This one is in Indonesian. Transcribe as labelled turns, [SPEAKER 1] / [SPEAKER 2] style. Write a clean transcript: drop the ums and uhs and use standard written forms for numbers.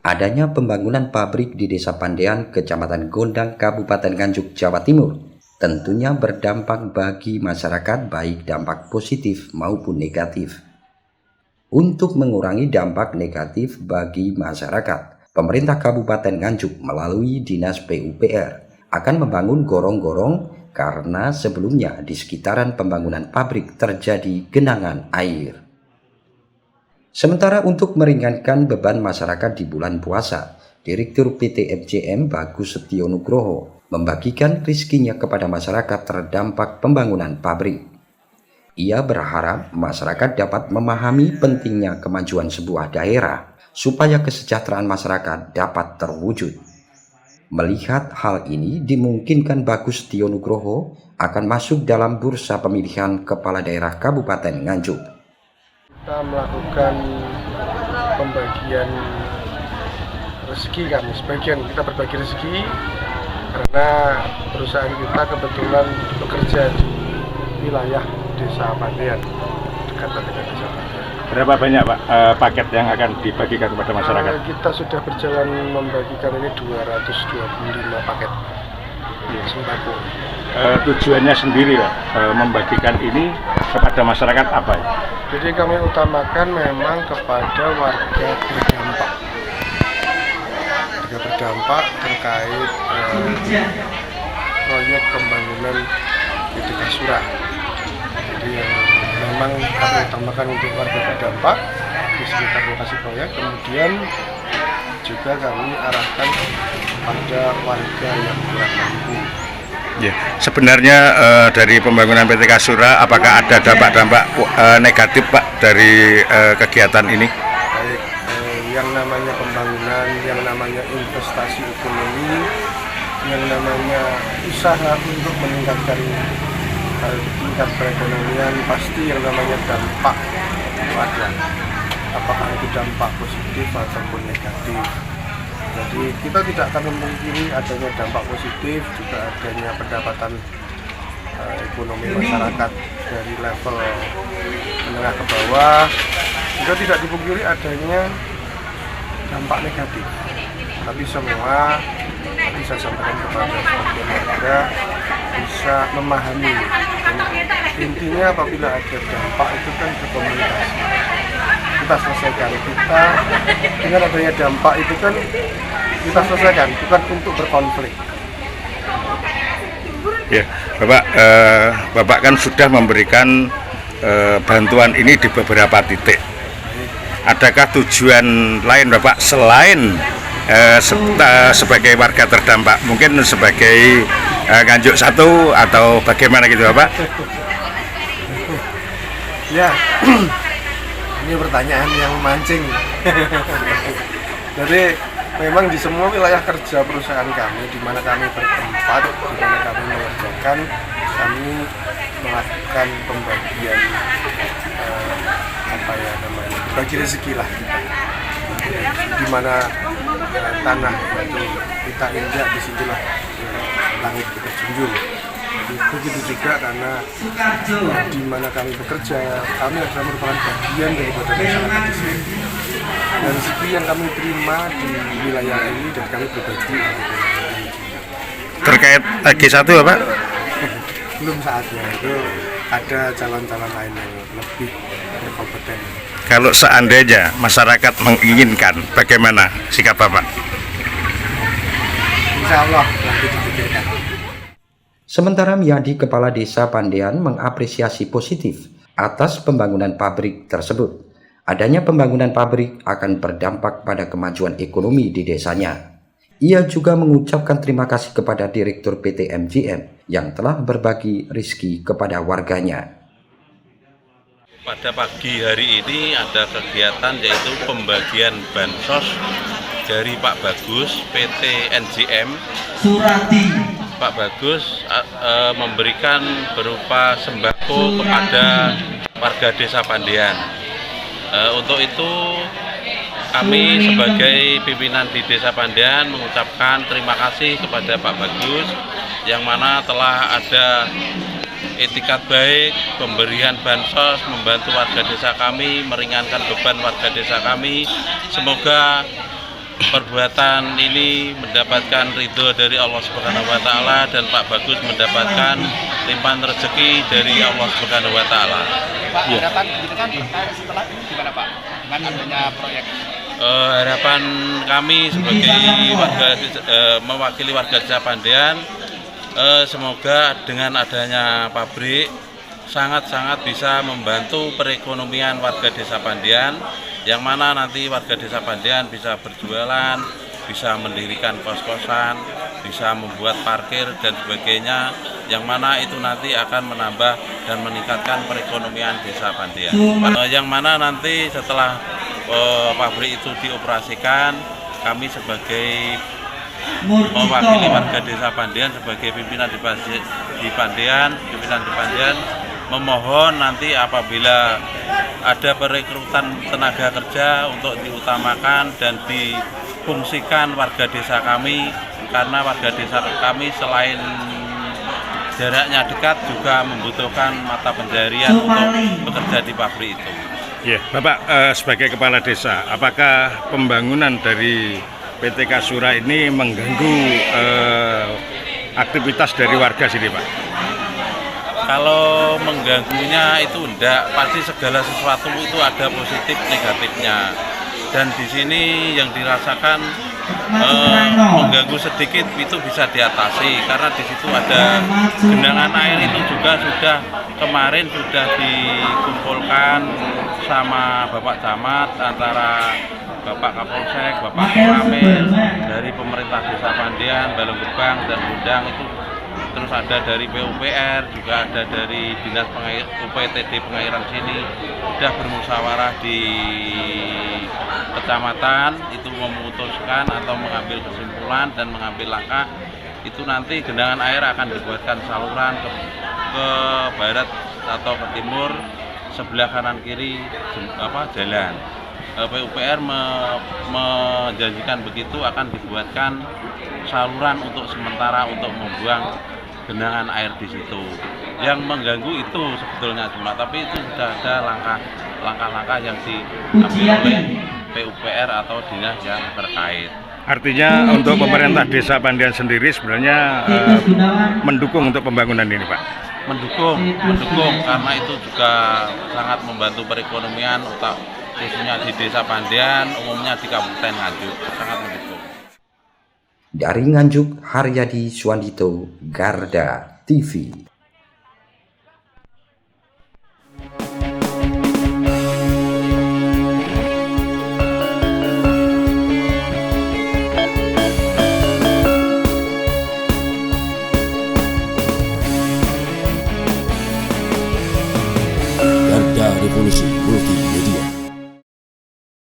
[SPEAKER 1] adanya pembangunan pabrik di Desa Pandean, Kecamatan Gondang, Kabupaten Nganjuk, Jawa Timur, tentunya berdampak bagi masyarakat baik dampak positif maupun negatif. Untuk mengurangi dampak negatif bagi masyarakat, pemerintah Kabupaten Nganjuk melalui Dinas PUPR akan membangun gorong-gorong karena sebelumnya di sekitaran pembangunan pabrik terjadi genangan air. Sementara untuk meringankan beban masyarakat di bulan puasa, Direktur PT MJM Bagus Setio Nugroho membagikan rezekinya kepada masyarakat terdampak pembangunan pabrik. Ia berharap masyarakat dapat memahami pentingnya kemajuan sebuah daerah supaya kesejahteraan masyarakat dapat terwujud. Melihat hal ini, dimungkinkan Bagus Setio Nugroho akan masuk dalam bursa pemilihan kepala daerah Kabupaten Nganjuk.
[SPEAKER 2] Kita melakukan pembagian rezeki kami, sebagian kita berbagi rezeki karena perusahaan kita kebetulan bekerja di wilayah Desa Pandean, dekat dengan Desa Pandean.
[SPEAKER 3] Berapa banyak Pak paket yang akan dibagikan kepada masyarakat?
[SPEAKER 2] Kita sudah berjalan membagikan ini 225 paket sembako.
[SPEAKER 3] Tujuannya sendiri Pak, membagikan ini kepada masyarakat apa ya?
[SPEAKER 2] Jadi kami utamakan memang kepada warga berdampak terkait proyek pembangunan PT Kasura. Jadi yang memang kami utamakan untuk warga berdampak di sekitar lokasi proyek, kemudian juga kami arahkan pada warga yang kurang mampu.
[SPEAKER 3] Ya, sebenarnya dari pembangunan PT Kasura, apakah ada dampak-dampak negatif Pak dari kegiatan ini?
[SPEAKER 2] Baik, yang namanya pembangunan, yang namanya investasi ekonomi, yang namanya usaha untuk meningkatkan tingkat perekonomian, pasti yang namanya dampak itu ada. Apakah itu dampak positif ataupun negatif. Jadi kita tidak akan memungkiri adanya dampak positif, juga adanya pendapatan ekonomi masyarakat dari level menengah ke bawah. Juga tidak dipungkiri adanya dampak negatif. Tapi semua bisa sampaikan kepada sebagian warga bisa memahami. Dan intinya apabila ada dampak itu kan berkomunikasi. Kita selesaikan, kita dengan adanya dampak itu kan kita selesaikan, bukan untuk berkonflik.
[SPEAKER 3] Ya, Bapak kan sudah memberikan bantuan ini di beberapa titik. Adakah tujuan lain Bapak selain sebagai warga terdampak, mungkin sebagai Nganjuk 1 atau bagaimana gitu Bapak?
[SPEAKER 2] Ya. Ini pertanyaan yang memancing. Jadi memang di semua wilayah kerja perusahaan kami, di mana kami bertempat, di mana kami mengerjakan, kami melakukan pembagian bagi rezeki lah. Di mana tanah itu kita injak, disitulah langit kita junjung. Begitu juga karena di mana kami bekerja, kami adalah merupakan bagian daripada masyarakat di sini. Dan rezeki yang kami terima di wilayah ini dan kami berbagi.
[SPEAKER 3] Terkait G1 Bapak?
[SPEAKER 2] Belum saatnya, itu ada calon-calon lain yang lebih berkompeten.
[SPEAKER 3] Kalau seandainya masyarakat menginginkan, bagaimana sikap Bapak?
[SPEAKER 2] Insya Allah nanti dipikirkan.
[SPEAKER 1] Sementara Miyadi, Kepala Desa Pandean, mengapresiasi positif atas pembangunan pabrik tersebut. Adanya pembangunan pabrik akan berdampak pada kemajuan ekonomi di desanya. Ia juga mengucapkan terima kasih kepada Direktur PT MJM yang telah berbagi rezeki kepada warganya.
[SPEAKER 4] Pada pagi hari ini ada kegiatan yaitu pembagian bansos dari Pak Bagus PT NJM Surati. Pak Bagus memberikan berupa sembako kepada warga Desa Pandean. Untuk itu kami sebagai pimpinan di Desa Pandean mengucapkan terima kasih kepada Pak Bagus yang mana telah ada etikat baik, pemberian bansos, membantu warga desa kami, meringankan beban warga desa kami. Semoga perbuatan ini mendapatkan ridho dari Allah Subhanahu wa taala dan Pak Bagus mendapatkan limpahan rezeki dari Allah Subhanahu wa taala.
[SPEAKER 5] Pak, harapan gitu kan setelah ini gimana Pak? Dengan adanya proyek
[SPEAKER 4] Harapan kami sebagai mewakili warga Desa Pandean, semoga dengan adanya pabrik sangat-sangat bisa membantu perekonomian warga Desa Pandean, yang mana nanti warga Desa Pandean bisa berjualan, bisa mendirikan kos-kosan, bisa membuat parkir dan sebagainya, yang mana itu nanti akan menambah dan meningkatkan perekonomian Desa Pandean. Yang mana nanti setelah pabrik itu dioperasikan, kami sebagai mewakili warga Desa Pandean sebagai pimpinan di Pandean memohon nanti apabila ada perekrutan tenaga kerja untuk diutamakan dan difungsikan warga desa kami, karena warga desa kami selain jaraknya dekat juga membutuhkan mata pencaharian untuk bekerja di pabrik itu.
[SPEAKER 3] Ya, Bapak sebagai kepala desa, apakah pembangunan dari PT Kasura ini mengganggu aktivitas dari warga sini, Pak?
[SPEAKER 4] Kalau mengganggunya itu enggak, pasti segala sesuatu itu ada positif negatifnya. Dan di sini yang dirasakan mengganggu sedikit itu bisa diatasi, karena di situ ada genangan air itu juga kemarin sudah dikumpulkan sama Bapak Camat, antara Bapak Kapolsek, Bapak Kamil, dari pemerintah Desa Pandean, Balong Gebang dan Gundang itu. Terus ada dari PUPR, juga ada dari Dinas UPTD Pengairan sini, sudah bermusyawarah di kecamatan, itu memutuskan atau mengambil kesimpulan dan mengambil langkah, itu nanti genangan air akan dibuatkan saluran ke barat atau ke timur, sebelah kanan kiri jalan. PUPR menjanjikan begitu, akan dibuatkan saluran untuk sementara untuk membuang genangan air di situ. Yang mengganggu itu sebetulnya cuma, tapi itu sudah ada langkah-langkah yang diambil oleh PUPR atau dinas yang terkait.
[SPEAKER 3] Artinya untuk pemerintah Desa Pandean sendiri sebenarnya mendukung untuk pembangunan ini, Pak?
[SPEAKER 4] Mendukung karena itu juga sangat membantu perekonomian, khususnya di Desa Pandean, umumnya di Kabupaten Nganjuk, sangat mendukung.
[SPEAKER 1] Dari Nganjuk, Haryadi Suwandito, Garda TV.
[SPEAKER 6] Garda Revolusi Multimedia.